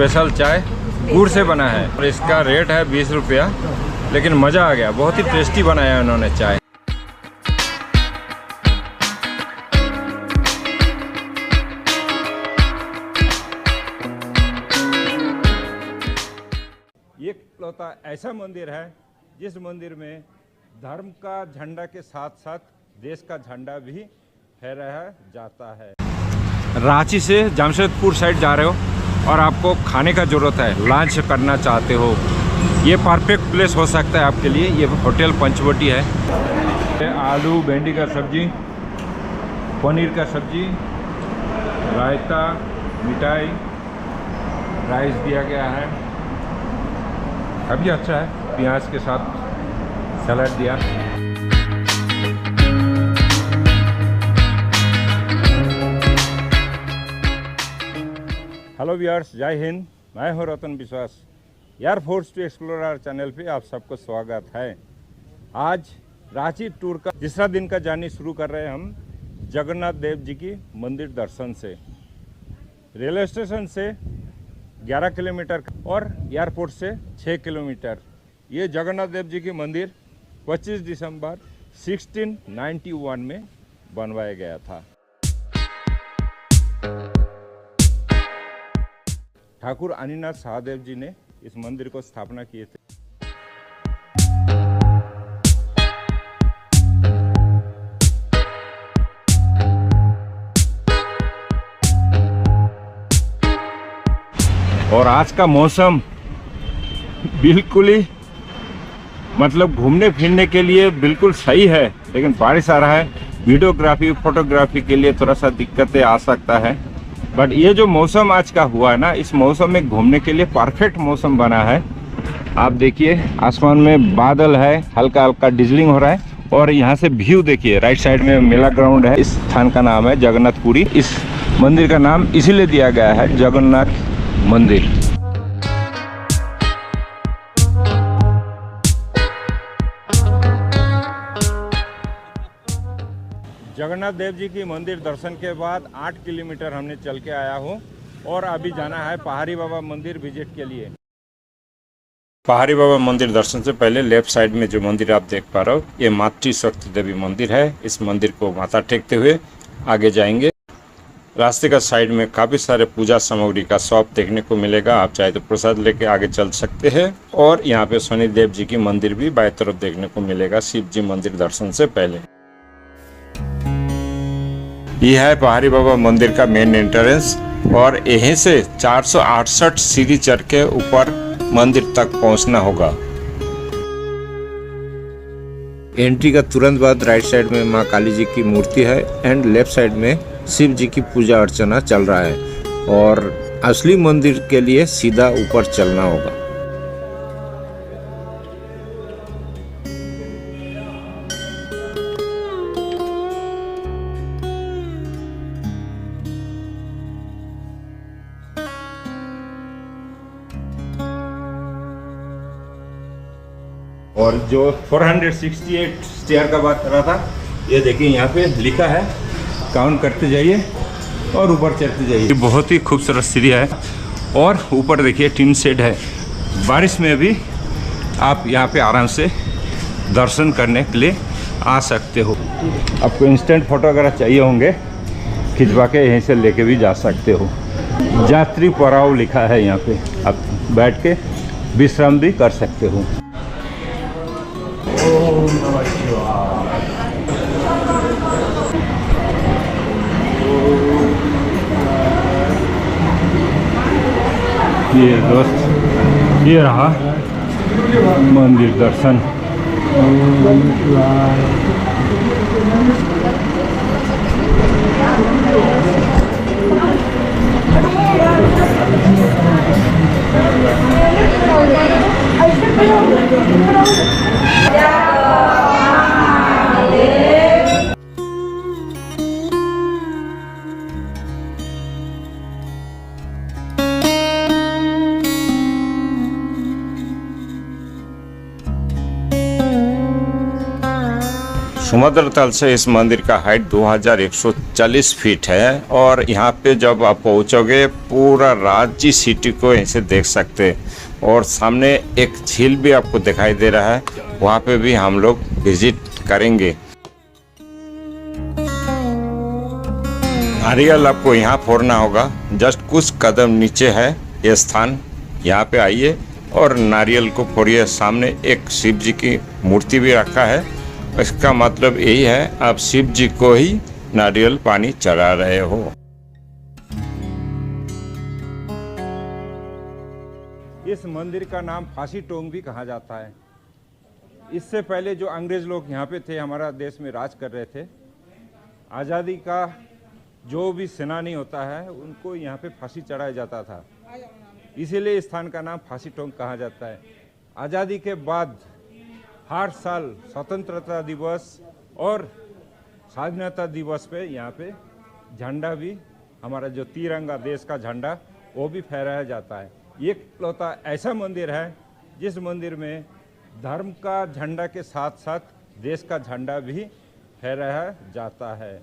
Special चाय गुड़ से बना है और इसका रेट है 20 रुपया, लेकिन मज़ा आ गया। बहुत ही टेस्टी बनाया है उन्होंने चाय। ये इकलौता ऐसा मंदिर है जिस मंदिर में धर्म का झंडा के साथ साथ देश का झंडा भी फहराया जाता है। रांची से जमशेदपुर साइड जा रहे हो और आपको खाने का ज़रूरत है, लंच करना चाहते हो, ये परफेक्ट प्लेस हो सकता है आपके लिए। ये होटल पंचवटी है। आलू भिंडी का सब्जी, पनीर का सब्जी, रायता, मिठाई, राइस दिया गया है। काफ़ी अच्छा है, प्याज के साथ सलाद दिया। हेलो व्यूअर्स, जय हिंद। मैं हूं रतन विश्वास। एयरफोर्स टू एक्सप्लोरर चैनल पे आप सबको स्वागत है। आज रांची टूर का तीसरा दिन का जर्नी शुरू कर रहे हैं हम जगन्नाथ देव जी की मंदिर दर्शन से। रेलवे स्टेशन से 11 किलोमीटर और एयरपोर्ट से 6 किलोमीटर। ये जगन्नाथ देव जी की मंदिर 25 दिसंबर 1691 में बनवाया गया था। ठाकुर अनिनाथ सहदेव जी ने इस मंदिर को स्थापना किए थे। और आज का मौसम बिल्कुल ही मतलब घूमने फिरने के लिए बिल्कुल सही है, लेकिन बारिश आ रहा है। वीडियोग्राफी फोटोग्राफी के लिए थोड़ा सा दिक्कतें आ सकता है, बट ये जो मौसम आज का हुआ है ना, इस मौसम में घूमने के लिए परफेक्ट मौसम बना है। आप देखिए आसमान में बादल है, हल्का हल्का डिजलिंग हो रहा है और यहाँ से व्यू देखिए। राइट साइड में मेला ग्राउंड है। इस स्थान का नाम है जगन्नाथपुरी। इस मंदिर का नाम इसीलिए दिया गया है जगन्नाथ मंदिर। जगन्नाथ देव जी की मंदिर दर्शन के बाद 8 किलोमीटर हमने चल के आया हूँ और अभी जाना है पहाड़ी बाबा मंदिर विजिट के लिए। पहाड़ी बाबा मंदिर दर्शन से पहले लेफ्ट साइड में जो मंदिर आप देख पा रहे हो, ये मातृ शक्ति देवी मंदिर है। इस मंदिर को माथा टेकते हुए आगे जाएंगे। रास्ते का साइड में काफ़ी सारे पूजा सामग्री का शॉप देखने को मिलेगा। आप चाहे तो प्रसाद लेके आगे चल सकते हैं। और यहाँ पे शनिदेव जी की मंदिर भी बाएं तरफ देखने को मिलेगा शिव जी मंदिर दर्शन से पहले। यह है पहाड़ी बाबा मंदिर का मेन एंट्रेंस और यहीं से 468 सीढ़ी चढ़ के ऊपर मंदिर तक पहुंचना होगा। एंट्री का तुरंत बाद राइट साइड में मां काली जी की मूर्ति है एंड लेफ्ट साइड में शिव जी की पूजा अर्चना चल रहा है और असली मंदिर के लिए सीधा ऊपर चलना होगा। और जो 468 स्टेयर का बात कर रहा था, ये देखिए यहाँ पे लिखा है, काउंट करते जाइए और ऊपर चढ़ते जाइए। बहुत ही खूबसूरत सीढ़ी है और ऊपर देखिए टिन शेड है। बारिश में भी आप यहाँ पे आराम से दर्शन करने के लिए आ सकते हो। आपको इंस्टेंट फोटो अगर चाहिए होंगे खिंचवा के यहीं से लेके भी जा सकते हो। यात्री पड़ाव लिखा है यहाँ पे, आप बैठ के विश्राम भी कर सकते हो। ये दोस्त, ये रहा मंदिर दर्शन। समुद्र तल से इस मंदिर का हाइट 2140 फीट है और यहाँ पे जब आप पहुँचोगे पूरा रांची सिटी को यहीं से देख सकते हैं और सामने एक झील भी आपको दिखाई दे रहा है, वहाँ पे भी हम लोग विजिट करेंगे। नारियल आपको यहाँ फोड़ना होगा, जस्ट कुछ कदम नीचे है ये स्थान, यहाँ पे आइए और नारियल को फोड़िए। सामने एक शिव जी की मूर्ति भी रखा है, इसका मतलब यही है आप शिव जी को ही नारियल पानी चढ़ा रहे हो। इस मंदिर का नाम फांसी टोंग भी कहा जाता है। इससे पहले जो अंग्रेज लोग यहाँ पे थे, हमारा देश में राज कर रहे थे, आज़ादी का जो भी सेनानी होता है उनको यहाँ पे फांसी चढ़ाया जाता था, इसीलिए इस स्थान का नाम फांसी टोंग कहा जाता है। आज़ादी के बाद हर साल स्वतंत्रता दिवस और स्वाधीनता दिवस पे यहाँ पे झंडा भी, हमारा जो तिरंगा देश का झंडा, वो भी फहराया जाता है। ये इकलौता ऐसा मंदिर है जिस मंदिर में धर्म का झंडा के साथ साथ देश का झंडा भी फहराया जाता है।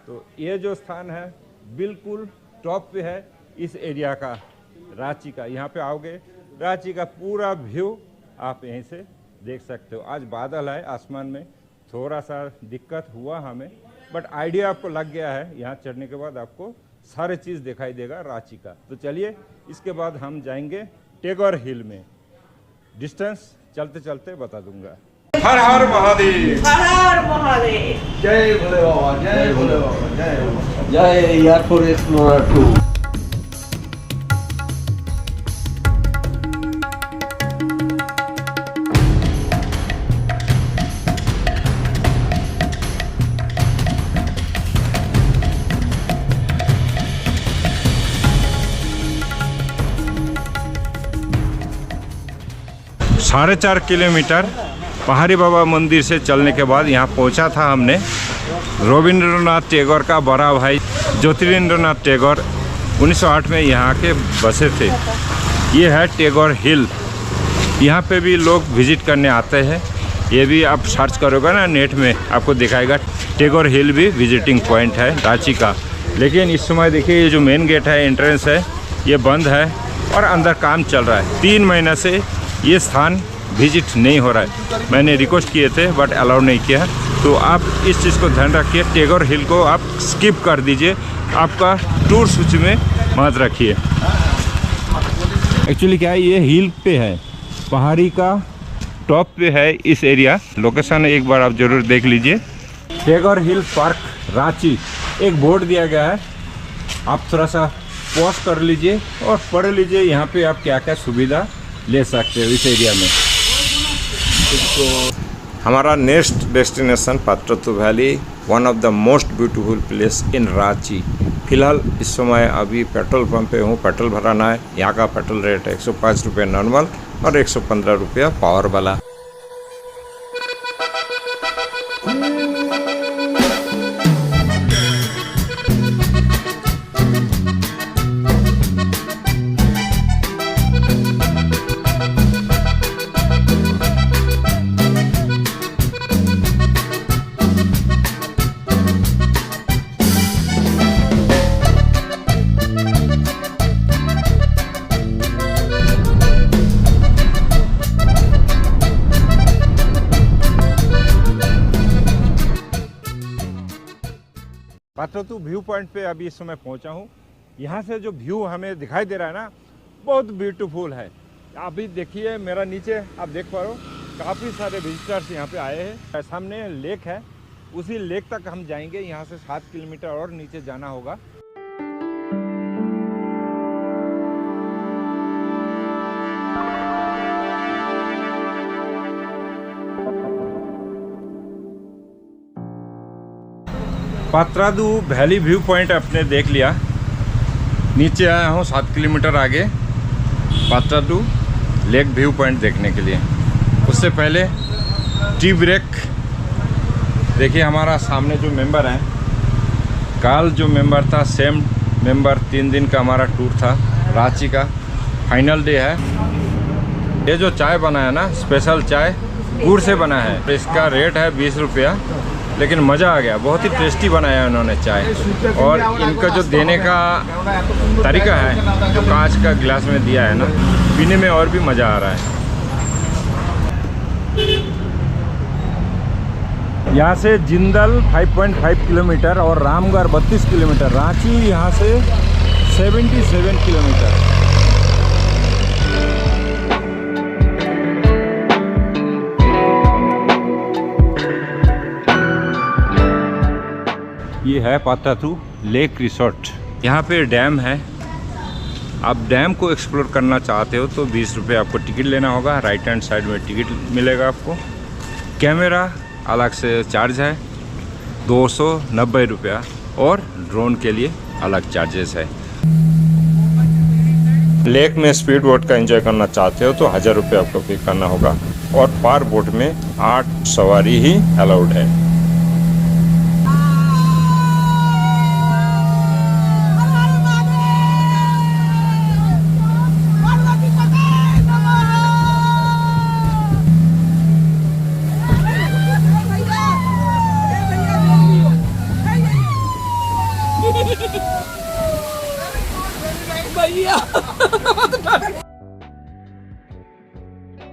तो ये जो स्थान है बिल्कुल टॉप पे है इस एरिया का, रांची का। यहाँ पे आओगे रांची का पूरा व्यू आप यहीं से देख सकते हो। आज बादल है आसमान में, थोड़ा सा दिक्कत हुआ हमें, बट आइडिया आपको लग गया है। यहाँ चढ़ने के बाद आपको सारे चीज़ दिखाई देगा रांची का। तो चलिए, इसके बाद हम जाएंगे टेगोर हिल में। डिस्टेंस चलते चलते बता दूंगा। हर हर महादेव, हर हर महादेव, जय भोले बाबा, जय भोले बाबा, जय बाबा, जय एयरफोर्स एक्सप्लोरर 2। साढ़े 4 किलोमीटर पहाड़ी बाबा मंदिर से चलने के बाद यहाँ पहुँचा था हमने। रविंद्रनाथ टैगोर का बड़ा भाई ज्योतिरिंद्रनाथ टैगोर 1908 में यहाँ के बसे थे। ये है टैगोर हिल, यहाँ पे भी लोग विजिट करने आते हैं। ये भी आप सर्च करोगे ना नेट में, आपको दिखाएगा टैगोर हिल भी विजिटिंग पॉइंट है रांची का। लेकिन इस समय देखिए ये जो मेन गेट है, एंट्रेंस है, ये बंद है और अंदर काम चल रहा है। 3 महीने से ये स्थान विजिट नहीं हो रहा है। मैंने रिक्वेस्ट किए थे बट अलाउ नहीं किया। तो आप इस चीज़ को ध्यान रखिए, टैगोर हिल को आप स्किप कर दीजिए, आपका टूर सूची में मत रखिए। एक्चुअली क्या है, ये हिल पे है, पहाड़ी का टॉप पे है इस एरिया। लोकेशन एक बार आप जरूर देख लीजिए। टैगोर हिल पार्क रांची, एक बोर्ड दिया गया है, आप थोड़ा सा पॉज कर लीजिए और पढ़ लीजिए यहाँ पे आप क्या क्या सुविधा ले सकते हो इस एरिया में। हमारा next destination Patratu valley, one of the most beautiful place in Ranchi. फिलहाल इस समय अभी पेट्रोल पंप पे हूँ, पेट्रोल भराना है। यहाँ का पेट्रोल रेट है 105 रुपये नॉर्मल और 115 रुपया पावर वाला। पात्रातू व्यू पॉइंट पे अभी इस समय पहुंचा हूँ। यहाँ से जो व्यू हमें दिखाई दे रहा है ना, बहुत ब्यूटीफुल है। अभी देखिए मेरा नीचे आप देख पा रहे हो, काफ़ी सारे विजिटर्स यहाँ पे आए हैं। सामने लेक है, उसी लेक तक हम जाएंगे। यहाँ से 7 किलोमीटर और नीचे जाना होगा। पात्रातू वैली व्यू पॉइंट आपने देख लिया। नीचे आया हूँ 7 किलोमीटर आगे पात्रातू लेक व्यू पॉइंट देखने के लिए। उससे पहले टी ब्रेक देखिए। हमारा सामने जो मेंबर है, कल जो मेंबर था सेम मेंबर, 3 दिन का हमारा टूर था रांची का, फाइनल डे है। ये जो चाय बना है ना, स्पेशल चाय गुड़ से बना है। इसका रेट है 20 रुपया लेकिन मज़ा आ गया। बहुत ही टेस्टी बनाया उन्होंने चाय, और इनका जो देने का तरीका है, जो कांच का गिलास में दिया है ना, पीने में और भी मज़ा आ रहा है। यहाँ से जिंदल 5.5 किलोमीटर और रामगढ़ 32 किलोमीटर, रांची यहाँ से 77 किलोमीटर। ये है पाताथू लेक रिसोर्ट। यहाँ पे डैम है। आप डैम को एक्सप्लोर करना चाहते हो तो 20 रुपये आपको टिकट लेना होगा। राइट हैंड साइड में टिकट मिलेगा आपको। कैमरा अलग से चार्ज है 290 रुपया, और ड्रोन के लिए अलग चार्जेस है। लेक में स्पीड बोट का एंजॉय करना चाहते हो तो 1000 रुपये आपको पे करना होगा, और पर बोट में 8 सवारी ही अलाउड है।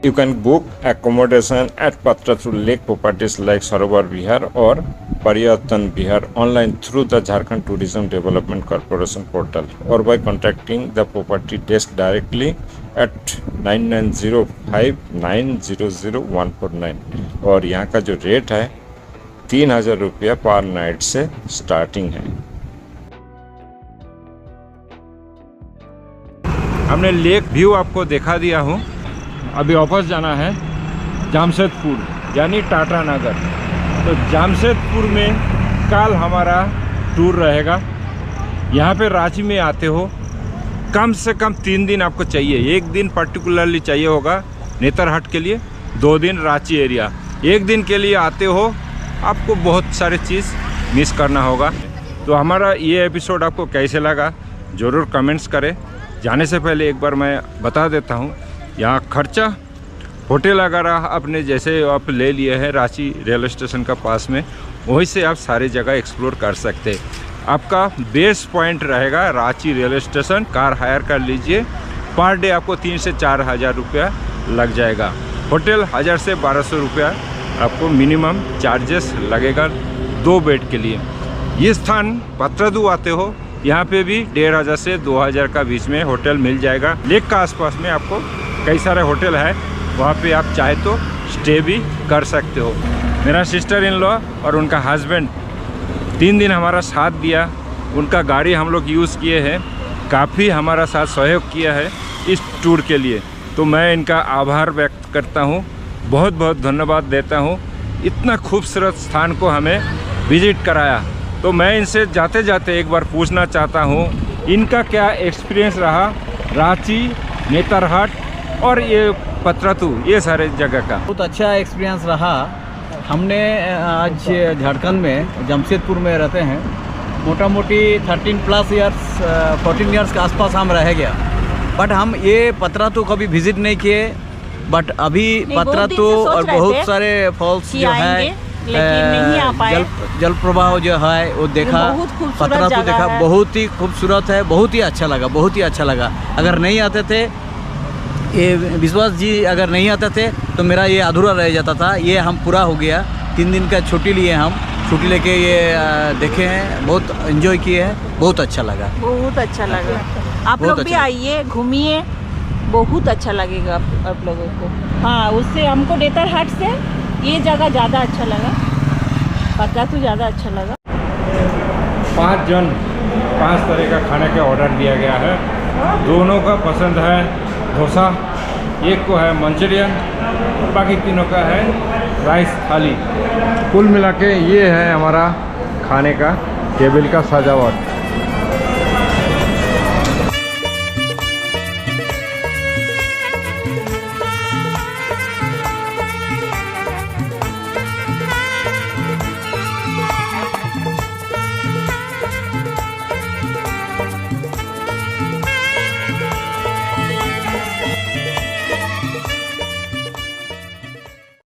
You can book accommodation at Patratu Lake properties like Sarovar Vihar or Pariyatan Vihar online through the Jharkhand Tourism Development Corporation portal, or by contacting the property desk directly at 9905900149। और यहाँ का जो rate है 3000 रुपया पर night से starting है। हमने लेक व्यू आपको दिखा दिया हूँ। अभी वापस जाना है जामशेदपुर यानी टाटा नगर। तो जामशेदपुर में कल हमारा टूर रहेगा। यहाँ पे रांची में आते हो कम से कम 3 दिन आपको चाहिए। 1 दिन पर्टिकुलरली चाहिए होगा नेतरहाट के लिए, 2 दिन रांची एरिया। 1 दिन के लिए आते हो आपको बहुत सारे चीज़ मिस करना होगा। तो हमारा ये एपिसोड आपको कैसे लगा ज़रूर कमेंट्स करें। जाने से पहले एक बार मैं बता देता हूँ, यहाँ खर्चा होटल वगैरह अपने जैसे आप ले लिए हैं रांची रेलवे स्टेशन का पास में, वहीं से आप सारी जगह एक्सप्लोर कर सकते हैं। आपका बेस पॉइंट रहेगा Ranchi railway station. Car hire कर लीजिए, पर डे आपको 3 से 4 हज़ार रुपया लग जाएगा। होटल 1000 से 1200 रुपया आपको मिनिमम चार्जेस लगेगा 2 बेड के लिए। ये स्थान पात्रातू आते हो, यहाँ पे भी 1500 से 2000 का बीच में होटल मिल जाएगा। लेक का आसपास में आपको कई सारे होटल है, वहाँ पे आप चाहे तो स्टे भी कर सकते हो। मेरा सिस्टर इन लॉ और उनका हस्बैंड 3 दिन हमारा साथ दिया। उनका गाड़ी हम लोग यूज़ किए हैं, काफ़ी हमारा साथ सहयोग किया है इस टूर के लिए। तो मैं इनका आभार व्यक्त करता हूँ, बहुत बहुत धन्यवाद देता हूँ। इतना खूबसूरत स्थान को हमें विज़िट कराया। तो मैं इनसे जाते जाते एक बार पूछना चाहता हूँ, इनका क्या एक्सपीरियंस रहा रांची, नेतरहाट और ये पात्रातू, ये सारे जगह का। बहुत अच्छा एक्सपीरियंस रहा। हमने आज झारखंड में जमशेदपुर में रहते हैं। मोटा मोटी 14 ईयर्स के आसपास हम रह गया। बट हम ये पात्रातू कभी विज़िट नहीं किए। बट अभी पात्रातू और बहुत सारे फॉल्स जो है, जल प्रवाह जो है वो देखा, पात्रातू देखा। बहुत ही खूबसूरत है, बहुत ही अच्छा लगा, बहुत ही अच्छा लगा। अगर नहीं आते थे ये विश्वास जी, अगर नहीं आते थे तो मेरा ये अधूरा रह जाता था। ये हम पूरा हो गया। 3 दिन का छुट्टी लिए, हम छुट्टी लेके ये देखे हैं, बहुत एंजॉय किए हैं, बहुत अच्छा लगा, बहुत अच्छा लगा। आप लोग भी आइए, घूमिए, बहुत अच्छा लगेगा आप लोगों को। हाँ, उससे हमको नेतरहाट से ये जगह ज़्यादा अच्छा लगा, पात्रातू ज़्यादा अच्छा लगा। 5 जन 5 तरह का खाने का ऑर्डर दिया गया है। दोनों का पसंद है डोसा, एक को है मंचूरियन, बाकी तीनों का है राइस थाली। कुल मिला के ये है हमारा खाने का टेबल का सजावट।